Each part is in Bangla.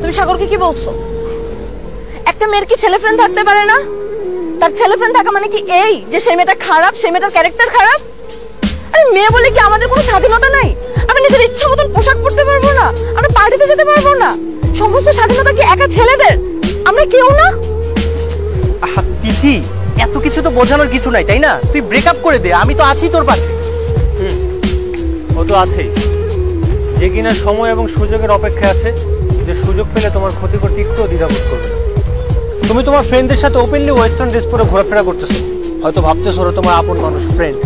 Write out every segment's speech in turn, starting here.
তুমি সাগরকে কি বলছো? একটা মেয়ের কি ছেলে ফ্রেন্ড থাকতে পারে না? তার ছেলে ফ্রেন্ড থাকা মানে কি এই যে সেই মেয়েটা খারাপ, সেই মেয়েটার ক্যারেক্টার খারাপ? আরে মেয়ে বলে কি আমাদের কোনো স্বাধীনতা নাই? আমি নিজের ইচ্ছা মতন পোশাক পরতে পারবো না? আমরা পার্টিতে যেতে পারবো না? সমস্ত স্বাধীনতা কি একা ছেলেদের? আমরা কেউ না? তিথি, এত কিছু তো বোঝানোর কিছু নাই, তাই না? তুই ব্রেকআপ করে দে, আমি তো আছি তোর পাশে। ও তো আছেই, যে কিনা সময় এবং সুযোগের অপেক্ষায় আছে, যে সুযোগ পেলে তোমার ক্ষতি করতে একটু দ্বিধাবোধ করবে না। তুমি তোমার ফ্রেন্ডদের সাথে ওপেনলি ওয়েস্টার্ন ড্রেস পরে ঘোরাফেরা করতেছো, হয়তো ভাবতেছো ওরা তোমার আপন মানুষ, ফ্রেন্ড,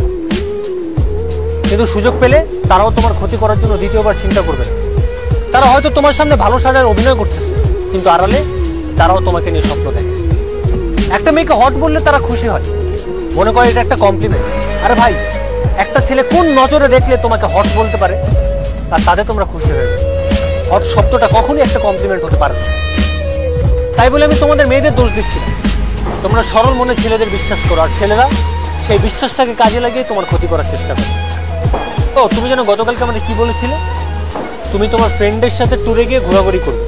কিন্তু সুযোগ পেলে তারাও তোমার ক্ষতি করার জন্য দ্বিতীয়বার চিন্তা করবে না। তারা হয়তো তোমার সামনে ভালো সাজার অভিনয় করতেছে, কিন্তু আড়ালে তারাও তোমাকে নিয়ে স্বপ্ন দেখে। একটা মেয়েকে হট বললে তারা খুশি হয়, মনে করে এটা একটা কমপ্লিমেন্ট। আরে ভাই, একটা ছেলে কোন নজরে দেখলে তোমাকে হট বলতে পারে আর তাতে তোমরা খুশি হয়ে যাবে। হট শব্দটা কখনই একটা কমপ্লিমেন্ট হতে পারে না। তাই বলে আমি তোমাদের মেয়েদের দোষ দিচ্ছি না, তোমরা সরল মনে ছেলেদের বিশ্বাস করো, আর ছেলেরা সেই বিশ্বাসটাকে কাজে লাগিয়ে তোমার ক্ষতি করার চেষ্টা করো। ও, তুমি যেন গতকালকে আমাদের কি বলেছিলে, তুমি তোমার ফ্রেন্ডের সাথে ট্যুরে গিয়ে ঘোরাঘুরি করবে,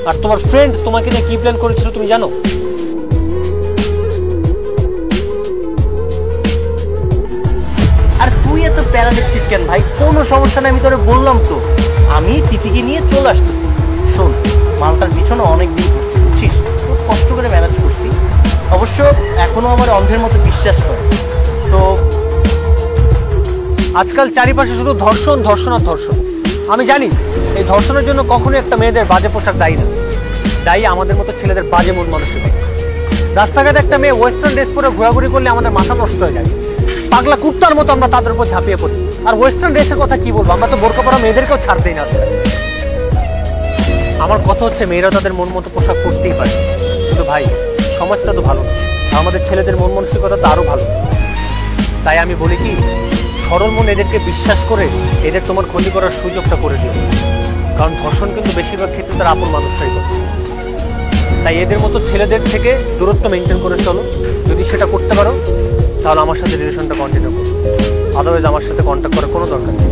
আর তোমার ফ্রেন্ড তোমাকে নিয়ে কি প্ল্যান করেছিল তুমি জানো? আর তুই এত প্যারা দিচ্ছিস কেন ভাই? কোনো সমস্যা নেই, আমি তোরে বললাম তো আমি তিথিকে নিয়ে চলে আসতেছি। শোন, মালটার পিছনে অনেকদিন ঘুরছি, বুঝছিস, খুব কষ্ট করে ম্যানেজ করছি। অবশ্য এখনো আমার অন্ধের মতো বিশ্বাস করে। তো আজকাল চারিপাশে শুধু ধর্ষণ, ধর্ষণ আর ধর্ষণ। আমি জানি এই ধর্ষণের জন্য কখনোই একটা মেয়েদের বাজে পোশাক দায়ী না, দায়ী আমাদের মতো ছেলেদের বাজে মন মানসিকতা। রাস্তাঘাটে একটা মেয়ে ওয়েস্টার্ন ড্রেস পরে ঘোরাঘুরি করলে আমাদের মাথা নষ্ট হয়ে যায়, পাগলা কুত্তার মতো আমরা তাদের উপর ঝাঁপিয়ে পড়ি। আর ওয়েস্টার্ন ড্রেসের কথা কি বলবো, আমরা তো বোরকা পরা মেয়েদেরকেও ছাড়তেই না। আমার কথা হচ্ছে মেয়েরা তাদের মন মতো পোশাক পরতেই পারে, কিন্তু ভাই সমাজটা তো ভালো, আমাদের ছেলেদের মন মানসিকতা তো আরো ভালো। তাই আমি বলি কি, সরল মন এদেরকে বিশ্বাস করে এদের তোমার ক্ষতি করার সুযোগটা করে দিও, কারণ ধর্ষণ কিন্তু বেশিরভাগ ক্ষেত্রে তার আপন মানুষরাই করে। তাই এদের মতো ছেলেদের থেকে দূরত্ব মেনটেন করে চলো। যদি সেটা করতে পারো তাহলে আমার সাথে রিলেশনটা কন্টিনিউ করো, আদারওয়াইজ আমার সাথে কন্ট্যাক্ট করার কোনো দরকার নেই।